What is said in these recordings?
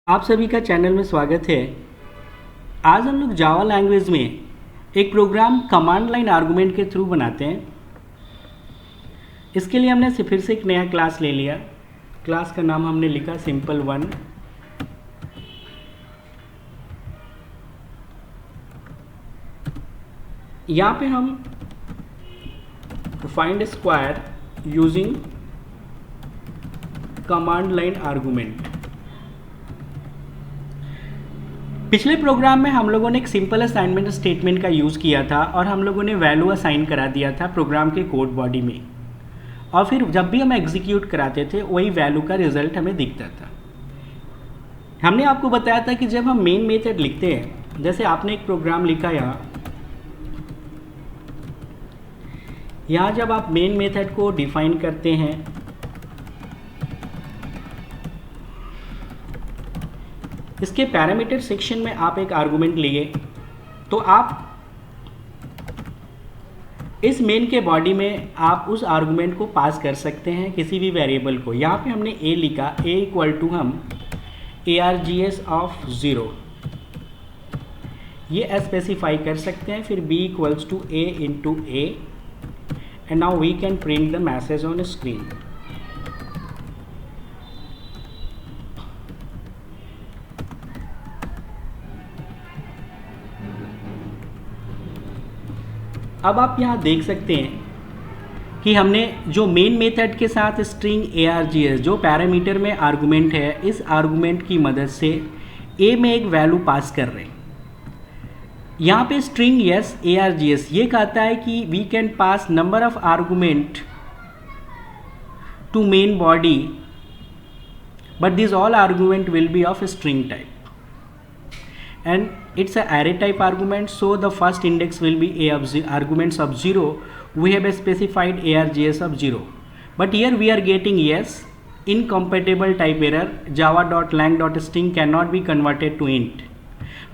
आप सभी का चैनल में स्वागत है। आज हम लोग जावा लैंग्वेज में एक प्रोग्राम कमांड लाइन आर्गुमेंट के थ्रू बनाते हैं। इसके लिए हमने फिर से एक नया क्लास ले लिया। क्लास का नाम हमने लिखा सिंपल वन। यहाँ पे हम find square using command line argument. पिछले प्रोग्राम में हम लोगों ने एक सिंपल असाइनमेंट स्टेटमेंट का यूज़ किया था और हम लोगों ने वैल्यू असाइन करा दिया था प्रोग्राम के कोड बॉडी में, और फिर जब भी हम एग्जीक्यूट कराते थे वही वैल्यू का रिजल्ट हमें दिखता था। हमने आपको बताया था कि जब हम मेन मेथड लिखते हैं, जैसे आपने एक प्रोग्राम लिखा यहाँ जब आप मेन मेथड को डिफाइन करते हैं इसके पैरामीटर सेक्शन में आप एक आर्गुमेंट लिए तो आप इस मेन के बॉडी में आप उस आर्गुमेंट को पास कर सकते हैं किसी भी वेरिएबल को। यहाँ पे हमने a लिखा, a इक्वल टू हम args ऑफ 0 ये स्पेसिफाई कर सकते हैं। फिर b equals to a into a and now we can print the message on screen. अब आप यहाँ देख सकते हैं कि हमने जो मेन मेथड के साथ स्ट्रिंग args जो पैरामीटर में आर्गुमेंट है, इस आर्गुमेंट की मदद से a में एक वैल्यू पास कर रहे हैं। यहाँ पे स्ट्रिंग यस args ये कहता है कि we can pass number of argument to main body but this all argument will be of string type and it's a array type argument, so the first index will be a of arguments of 0. We have specified args of 0, but here we are getting yes incompatible type error, java.lang.string cannot be converted to int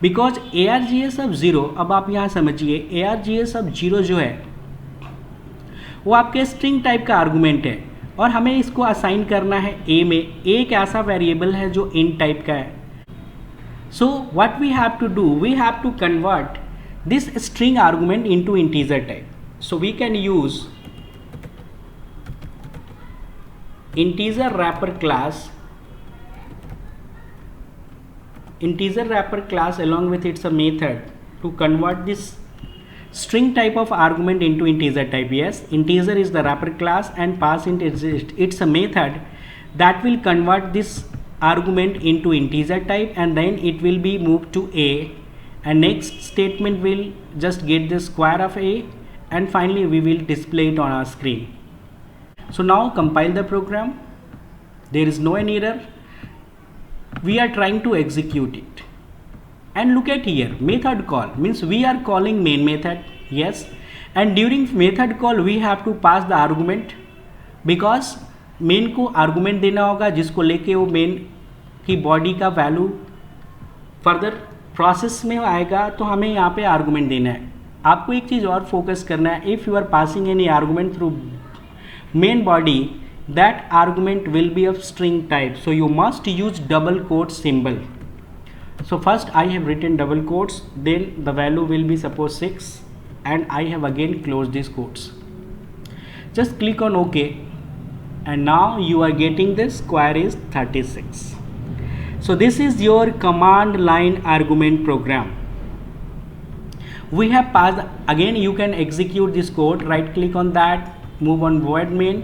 because args of 0। अब आप यहाँ समझिए args of 0 जो है वो आपके string type का argument है और हमें इसको असाइन करना है a में। a एक ऐसा वेरिएबल है जो int टाइप का है। So what we have to do, we have to convert this string argument into integer type. So we can use integer wrapper class along with its a method to convert this string type of argument into integer type. Yes, integer is the wrapper class and pass it's a method that will convert this argument into integer type and then it will be moved to a, and next statement will just get the square of a and finally we will display it on our screen. So now compile the program. There is no any error. We are trying to execute it and look at here, method call means we are calling main method. Yes, and during method call we have to pass the argument because main को argument देना होगा जिसको लेके वो main की body का value further process में आएगा, तो हमें यहाँ पे आर्गुमेंट देना है। आपको एक चीज़ और फोकस करना है, if you are passing any argument through main body that argument will be of string type, so you must use double quote symbol. So first I have written double quotes, then the value will be suppose 6 and I have again close this quotes. Just click on okay and now you are getting the square is 36. So this is your command line argument program. We have passed, again you can execute this code, right click on that, move on void main.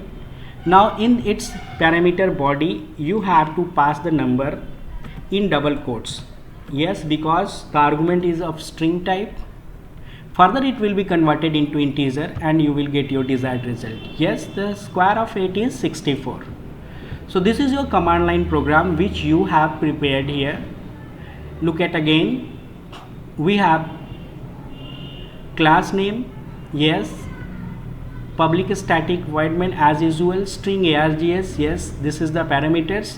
Now in its parameter body you have to pass the number in double quotes. Yes, because the argument is of string type. Further it will be converted into integer and you will get your desired result. Yes, the square of it is 64. So this is your command line program which you have prepared here. Look at again, we have class name, yes, public static void main as usual, string args, yes, this is the parameters.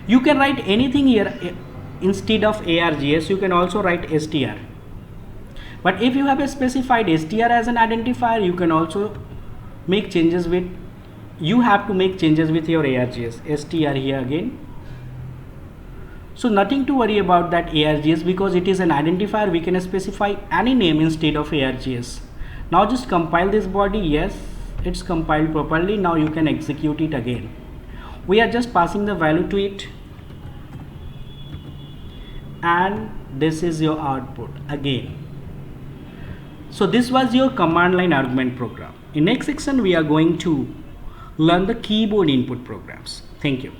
You can write anything here instead of args, you can also write str. But if you have a specified str as an identifier, you can also make changes with, you have to make changes with your args, str here again. So nothing to worry about that ARGS, because it is an identifier. We can specify any name instead of ARGS. Now just compile this body. Yes, it's compiled properly. Now you can execute it again. We are just passing the value to it, and this is your output again. So this was your command line argument program. In next section we are going to learn the keyboard input programs. Thank you.